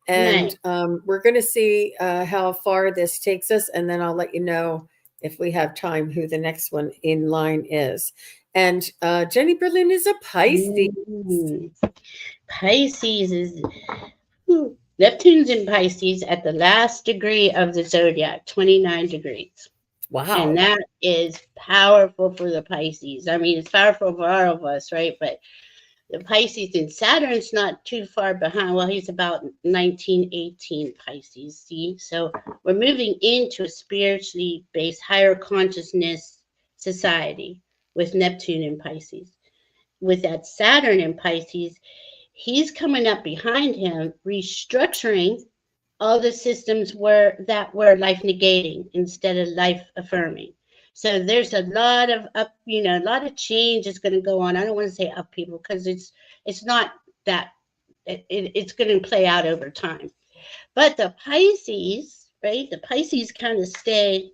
B: and
A: Nice.
B: we're going to see how far this takes us, and then I'll let you know if we have time who the next one in line is. And Jenny Berlin is a Pisces.
A: Mm. Pisces is Neptune's in Pisces at the last degree of the zodiac, 29 degrees. And
B: Wow.
A: that is powerful for the Pisces. I mean, it's powerful for all of us, right? But the Pisces, and Saturn's not too far behind. Well, he's about 1918 Pisces. See, so we're moving into a spiritually based, higher consciousness society with Neptune in Pisces. With that Saturn in Pisces, he's coming up behind him, restructuring all the systems that were life negating instead of life affirming. So there's a lot of a lot of change is going to go on. I don't want to say upheaval because it's not that it's going to play out over time. But the Pisces, right? The Pisces kind of stay.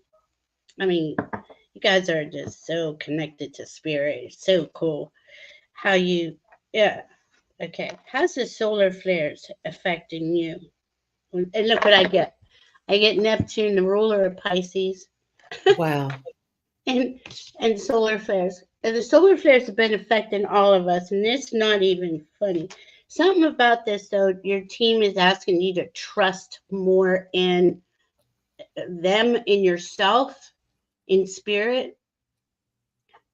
A: I mean, you guys are just so connected to spirit. It's so cool how you, yeah. Okay, how's the solar flares affecting you? And look what I get. I get Neptune, the ruler of Pisces,
B: Wow.
A: and solar flares. And the solar flares have been affecting all of us, and it's not even funny. Something about this, though, your team is asking you to trust more in them, in yourself, in spirit.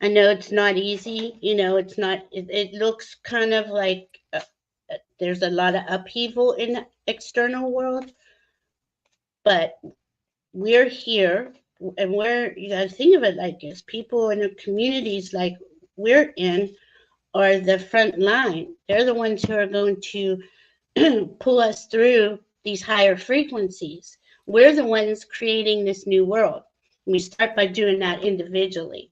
A: I know it's not easy. It's not, it looks kind of like there's a lot of upheaval in the external world, but we're here and you got to think of it like this. People in the communities like we're in are the front line. They're the ones who are going to pull us through these higher frequencies. We're the ones creating this new world. We start by doing that individually.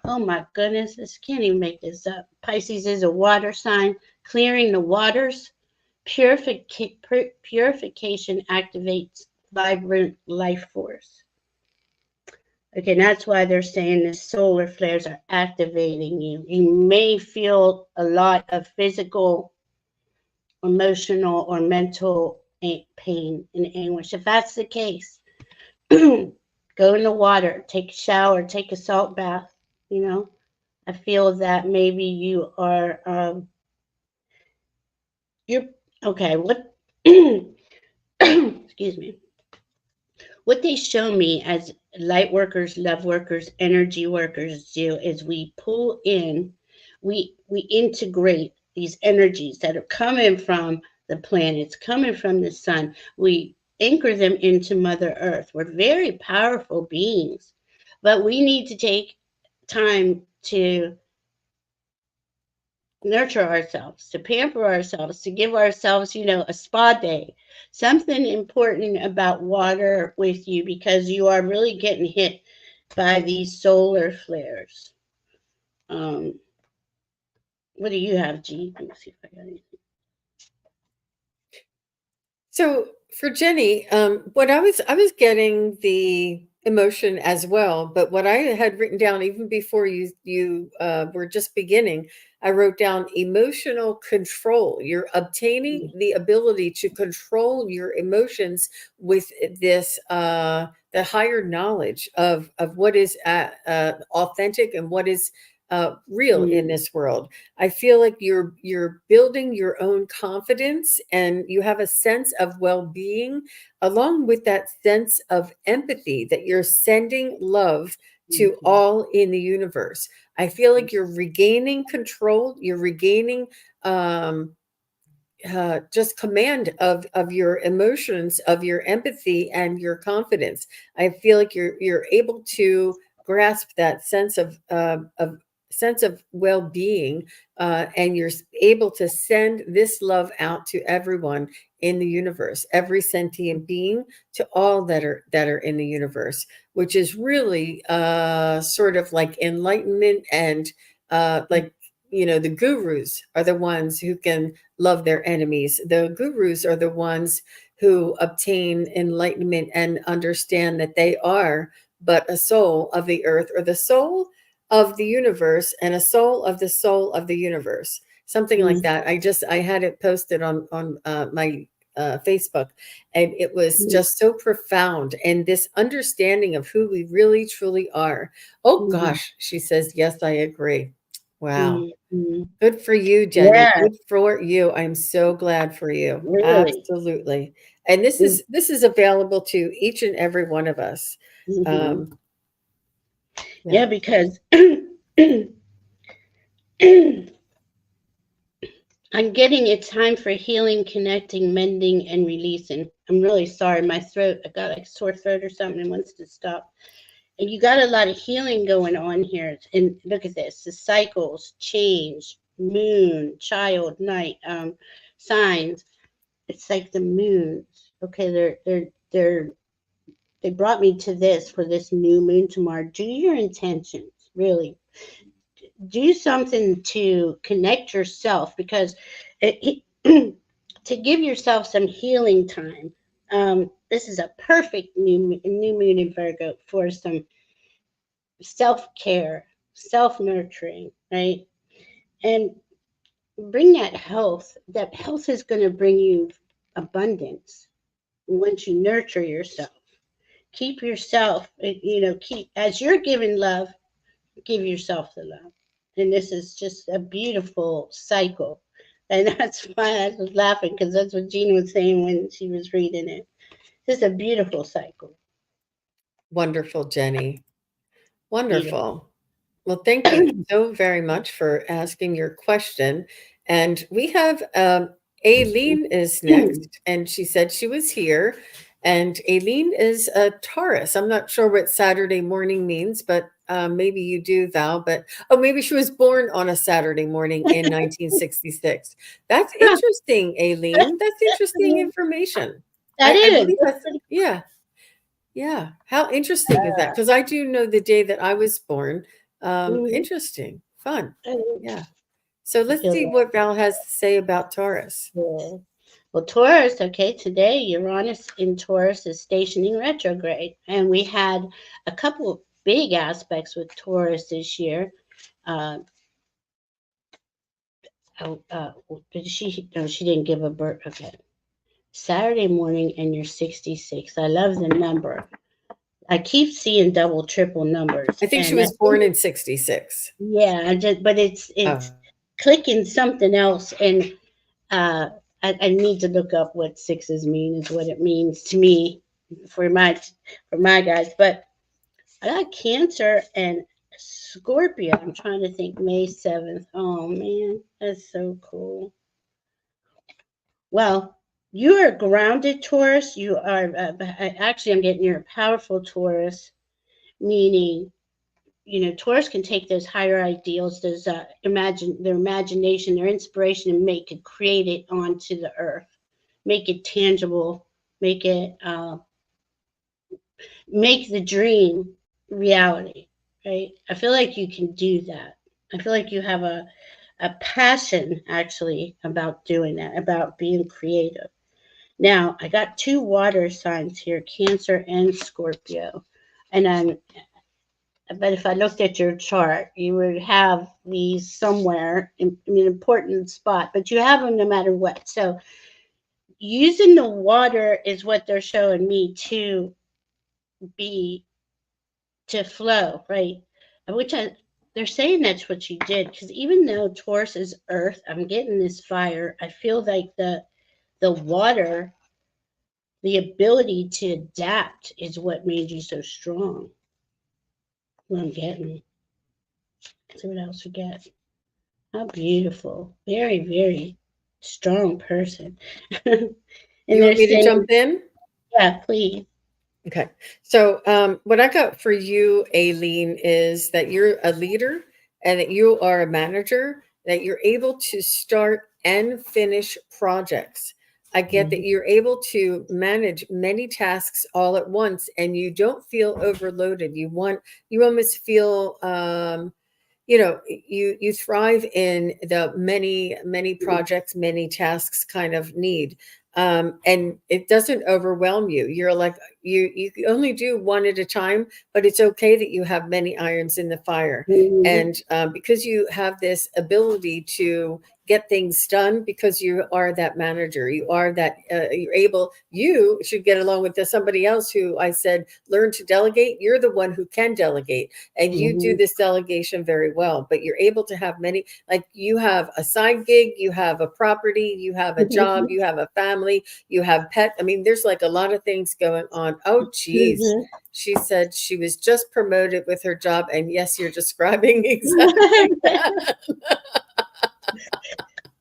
A: Oh my goodness, this can't even make this up. Pisces is a water sign, clearing the waters. Purification activates vibrant life force. Okay, that's why they're saying the solar flares are activating you. You may feel a lot of physical, emotional, or mental pain and anguish. If that's the case, go in the water, take a shower, take a salt bath. I feel that maybe you are, you're, okay, what, excuse me. What they show me as light workers, love workers, energy workers do is we pull in, we integrate these energies that are coming from the planets, coming from the sun. We anchor them into Mother Earth. We're very powerful beings, but we need to take time to nurture ourselves, to pamper ourselves, to give ourselves, a spa day. Something important about water with you because you are really getting hit by these solar flares. What do you have, G? Let me see if I got anything.
B: So for Jenny, what I was getting the emotion as well, but what I had written down even before you were just beginning, I wrote down emotional control. You're obtaining the ability to control your emotions with this the higher knowledge of what is authentic and what is real in this world. I feel like you're building your own confidence and you have a sense of well-being along with that sense of empathy that you're sending love to all in the universe. I feel like you're regaining control, you're regaining just command of your emotions, of your empathy and your confidence. I feel like you're able to grasp that sense of well-being, and you're able to send this love out to everyone in the universe, every sentient being, to all that are in the universe, which is really sort of like enlightenment and like the gurus are the ones who can love their enemies. The gurus are the ones who obtain enlightenment and understand that they are but a soul of the earth, or the soul of the universe, and a soul of the universe, something like that. I had it posted on my Facebook, and it was just so profound, and this understanding of who we really truly are. Oh gosh, she says, yes, I agree. Wow. Good for you, Jenny.
A: Yeah,
B: Good for you. I'm so glad for you.
A: really.
B: Absolutely. And this is available to each and every one of us.
A: Yeah, because I'm getting a time for healing, connecting, mending, and releasing. I'm really sorry. My throat, I got like sore throat or something and wants to stop. And you got a lot of healing going on here. And look at this, the cycles, change, moon, child, night, signs. It's like the moons. Okay, they brought me to this for this new moon tomorrow. Do your intentions, really. Do something to connect yourself because to give yourself some healing time. This is a perfect new moon in Virgo for some self care, self nurturing, right? And bring that health. That health is going to bring you abundance once you nurture yourself. Keep yourself, keep as you're giving love, give yourself the love. And this is just a beautiful cycle. And that's why I was laughing because that's what Jean was saying when she was reading it. This is a beautiful cycle.
B: Wonderful, Jenny.
A: Beautiful.
B: Wonderful. Well, thank you so very much for asking your question. And we have Aileen is next, and she said she was here. And Aileen is a Taurus. I'm not sure what Saturday morning means, but maybe you do, Val. But oh, maybe she was born on a Saturday morning in 1966. That's interesting, Aileen. That's interesting information.
A: That
B: I
A: is.
B: believe that's, yeah. Yeah. How interesting is that? Because I do know the day that I was born.
A: Mhm.
B: Interesting. Fun.
A: I
B: Yeah. So let's
A: feel
B: see what Val has to say about Taurus.
A: that. Well, Taurus, okay, today Uranus in Taurus is stationing retrograde. And we had a couple of big aspects with Taurus this year. Uh, oh, did she? No, she didn't give a birth. Okay. Saturday morning, and you're 66. I love the number. I keep seeing double, triple numbers,
B: I think she
A: and I
B: was
A: think,
B: born in 66.
A: yeah, but it's
B: Oh,
A: clicking something else, and uh, I need to look up what sixes mean, is what it means to me for my guys. But I got Cancer and Scorpio. I'm trying to think. May 7th. Oh man, that's so cool. Well, you are grounded Taurus. You are actually. I'm getting you're a powerful Taurus, meaning Taurus can take those higher ideals, those their imagination, their inspiration, and make it, create it onto the earth, make it tangible, make it make the dream reality. Right? I feel like you can do that. I feel like you have a passion actually about doing that, about being creative. Now, I got two water signs here, Cancer and Scorpio. And but if I looked at your chart, you would have these somewhere in an important spot, but you have them no matter what. So using the water is what they're showing me be to flow, right? Which they're saying that's what you did because even though Taurus is earth, I'm getting this fire. I feel like the water, the ability to adapt is what made you so strong. What I'm getting. See what else we get. How beautiful. Very, very strong person. And
B: you
A: they're
B: want me to
A: saying,
B: jump in?
A: yeah, please.
B: Okay. So, what I got for you, Aileen, is that you're a leader and that you are a manager, that you're able to start and finish projects. I get that
A: Mhm.
B: you're able to manage many tasks all at once and you don't feel overloaded. You almost feel, you thrive in the many projects, many tasks kind of need, and it doesn't overwhelm you. You're like, you only do one at a time, but it's okay that you have many irons in the fire.
A: Mhm.
B: And because you have this ability to get things done, because you are that manager, you are that, you should get along with somebody else who I said learn to delegate. You're the one who can delegate, and you do
A: Mhm.
B: this delegation very well. But you're able to have many, like you have a side gig, you have a property, you have a job,
A: Mhm.
B: you have a family, you have pet. I mean, there's like a lot of things going on. Oh geez,
A: Mhm.
B: she said she was just promoted with her job, and yes, you're describing exactly that.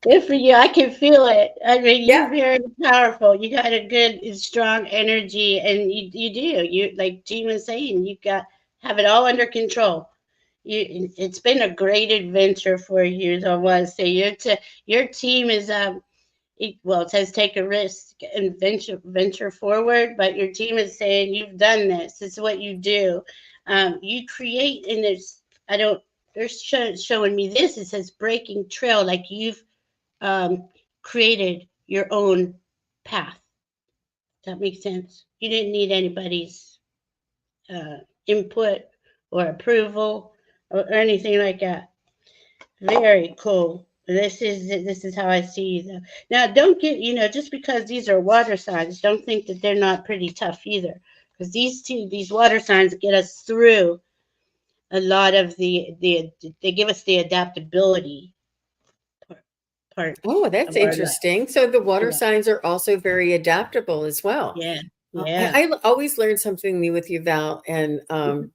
A: Good for you. I can feel it. I mean,
B: Yeah.
A: you're very powerful. You got a good, strong energy, and you do. You like Jean was saying, you got have it all under control. It's been a great adventure for you. I want to say your team is well, it says take a risk and venture forward, but your team is saying you've done this. This is what you do. You create, and I don't. They're showing me this. It says breaking trail, like you've um, created your own path. Does that make sense? You didn't need anybody's uh, input or approval or anything like that. Very cool. This is how I see you. Though. Now, don't get just because these are water signs, don't think that they're not pretty tough either. Because these water signs get us through a lot of the they give us the adaptability part, part
B: Oh, that's
A: of our life.
B: interesting. So the water
A: Yeah,
B: signs are also very adaptable as well.
A: yeah,
B: Uh,
A: yeah.
B: I always learn something new with you, Val, and
A: Mhm.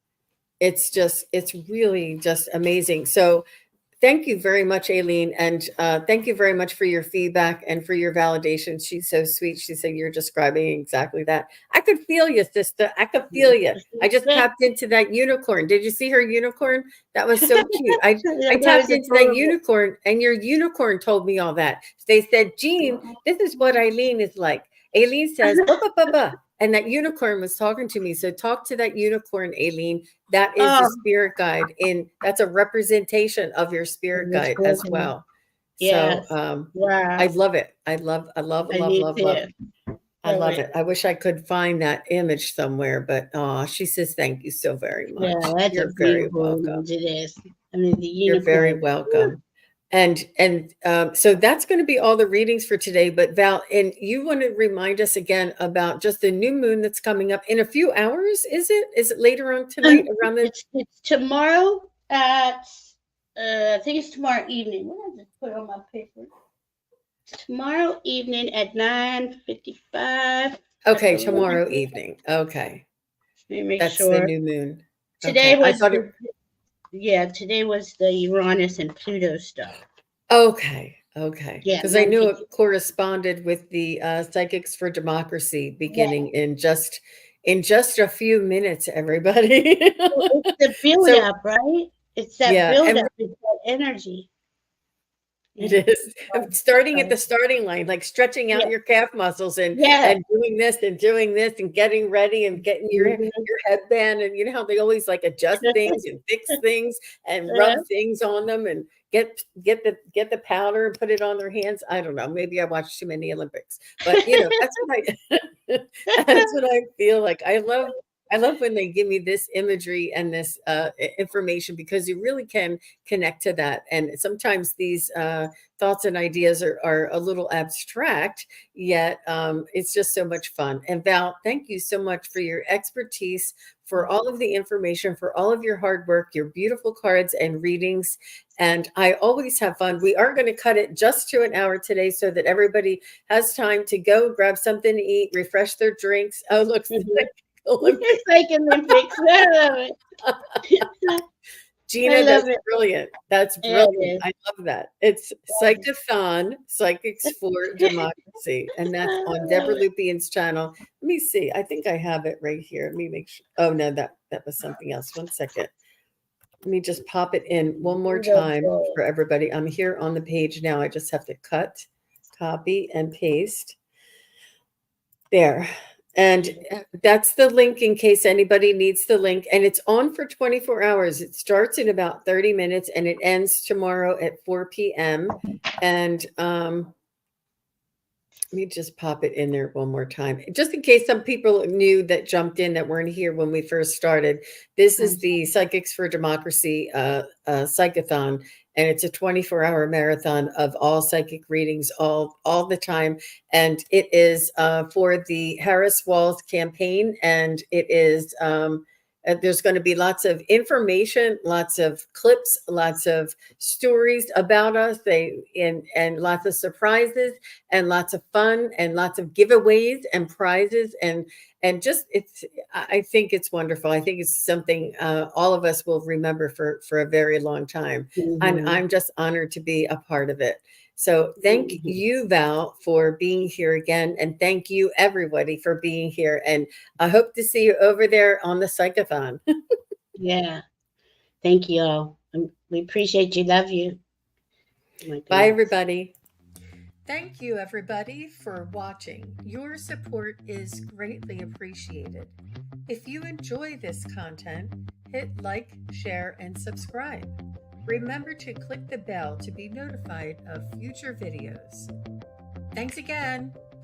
B: it's really just amazing. So thank you very much, Aileen, and thank you very much for your feedback and for your validation. She's so sweet. She said you're describing exactly that. I could feel you, sister. I could feel you. I just
A: Yeah,
B: tapped into that unicorn. Did you see her unicorn? That was so cute. I
A: that
B: tapped
A: was
B: into that
A: adorable.
B: unicorn, and your unicorn told me all that. They said, Jean, this is what Aileen is like. Aileen says, ba ba ba ba. And that unicorn was talking to me. So talk to that unicorn, Aileen. That is the
A: Oh,
B: spirit guide in that's a representation of your spirit
A: it's
B: guide as
A: golden.
B: well. So
A: Yes. Wow.
B: I love it.
A: I need
B: Love.
A: to.
B: I
A: Love
B: love
A: it.
B: it. I wish I could find that image somewhere, but she says thank you so very
A: Yeah,
B: much.
A: that's a
B: You're very
A: beautiful
B: welcome.
A: image. It is. I mean, the
B: You're very
A: unicorn.
B: welcome. And so that's going to be all the readings for today. But Val, and you want to remind us again about just the new moon that's coming up in a few hours? Is it? Is it later on tonight around the?
A: It's tomorrow at I think it's tomorrow evening. What did I just put on my paper? Tomorrow evening at 9:55. I
B: Okay,
A: believe.
B: tomorrow evening. Okay,
A: Let me make
B: that's the
A: sure.
B: new moon.
A: Today
B: Okay, I
A: was
B: thought it.
A: the yeah. Today was the Uranus and Pluto stuff.
B: Okay,
A: Yeah,
B: because I knew
A: 9:50.
B: it corresponded with the Psychics for Democracy
A: Yeah.
B: beginning in just a few minutes. Everybody.
A: Well, it's the build
B: So
A: up, right? It's that
B: yeah,
A: build
B: and
A: up. It's that energy.
B: it
A: Yeah.
B: is. I'm starting at
A: So,
B: the starting line, like stretching out
A: yeah.
B: your calf muscles
A: Yeah.
B: and doing this and getting ready and getting
A: Mhm.
B: your headband, and you know how they always like adjust things and fix things and rub things on them and get the powder and put it on their hands. I don't know. Maybe I watched too many Olympics, but you know that's what I that's what I feel like. I love when they give me this imagery and this information because you really can connect to that. And sometimes these thoughts and ideas are a little abstract, yet it's just so much fun. And Val, thank you so much for your expertise, for all of the information, for all of your hard work, your beautiful cards and readings. And I always have fun. We are going to cut it just to an hour today so that everybody has time to go grab something to eat, refresh their drinks. Oh, looks
A: Mhm.
B: like Olympic.
A: It's like Olympics. I love it. I
B: Gina,
A: love
B: that's
A: it.
B: brilliant. That's
A: Yeah, it
B: brilliant.
A: is.
B: I love that. It's Psychathon, Psychics for Democracy. And that's
A: I
B: on
A: love
B: Deborah
A: it.
B: Lupien's channel. Let me see. I think I have it right here. Let me make sure. Oh no, that was something else. One second. Let me just pop it in one more time
A: Beautiful.
B: for everybody. I'm here on the page now. I just have to cut, copy, and paste. There. And that's the link in case anybody needs the link. And it's on for 24 hours. It starts in about 30 minutes and it ends tomorrow at 4 p.m. And let me just pop it in there one more time, just in case some people new that jumped in that weren't here when we first started. This is the Psychics for Democracy Psychathon, and it's a 24-hour marathon of all psychic readings, all the time. And it is for the Harris Walls campaign, and it is. There's going to be lots of information, lots of clips, lots of stories about us, and lots of surprises and lots of fun and lots of giveaways and prizes and just it's I think it's wonderful. I think it's something all of us will remember for a very long time, and
A: Mhm.
B: I'm just honored to be a part of it. So thank you, Val, for being here again. And thank you, everybody, for being here. And I hope to see you over there on the Psychathon.
A: Yeah. Thank you all. We appreciate you. Love you. Oh my
B: Bye,
A: goodness.
B: everybody. Thank you, everybody, for watching. Your support is greatly appreciated. If you enjoy this content, hit like, share, and subscribe. Remember to click the bell to be notified of future videos. Thanks again.